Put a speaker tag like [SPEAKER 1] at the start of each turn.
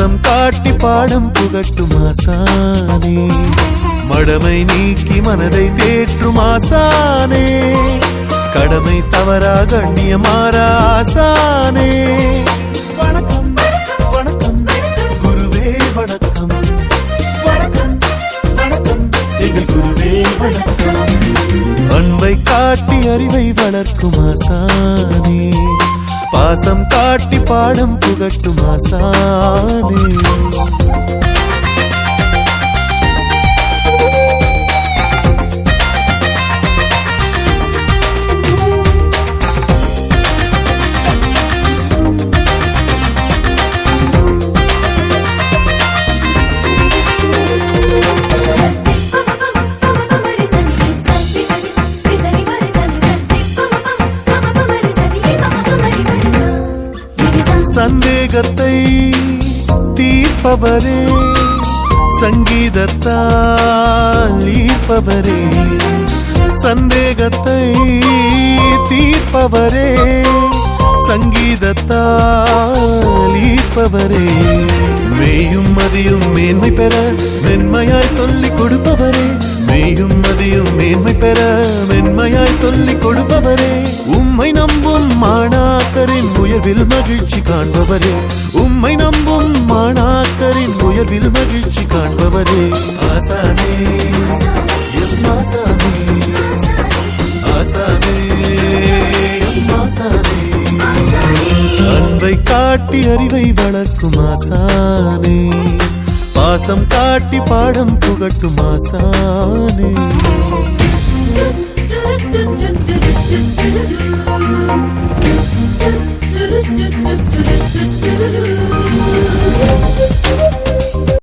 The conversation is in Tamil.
[SPEAKER 1] பாசம் காட்டி பாடம் புகட்டும் ஆசானே, மடமை நீக்கி மனதை தேற்றும் ஆசானே, கடமை தவறா கண்ணியமாறா ஆசானே. வணக்கம் வணக்கம் குருவே வணக்கம், வணக்கம் வணக்கம் எங்கள் குருவே வணக்கம். அன்பை காட்டி அறிவை வளர்க்கும் ஆசானே, பாசம் காட்டி பாடம் புகட்டும் ஆசானே. சந்தேகத்தை தீர்ப்பவரே, சங்கீதத்தால் ஈர்ப்பவரே, சந்தேகத்தை தீர்ப்பவரே, சங்கீதத்தால் ஈர்ப்பவரே, மேயும் மதியும் மேன்மை பெற மென்மையாய் சொல்லிக் கொடுப்பவரே, மேயும் மதியும் மேன்மை பெற மென்மையாய் சொல்லிக் கொடுப்பவரே, உம்மை நம்பும் மாணாக்கரின் உயர்வில் மகிழ்ச்சி காண்பவரே, உம்மை நம்பும் மாணாக்கரின் உயர்வில் மகிழ்ச்சி காண்பவரே. ஆசானே எம் ஆசானே, ஆசானே எம் ஆசானே, அன்பை காட்டி அறிவை வளர்க்கும் ஆசானே, பாசம் காட்டி பாடம் புகட்டும் ஆசானே.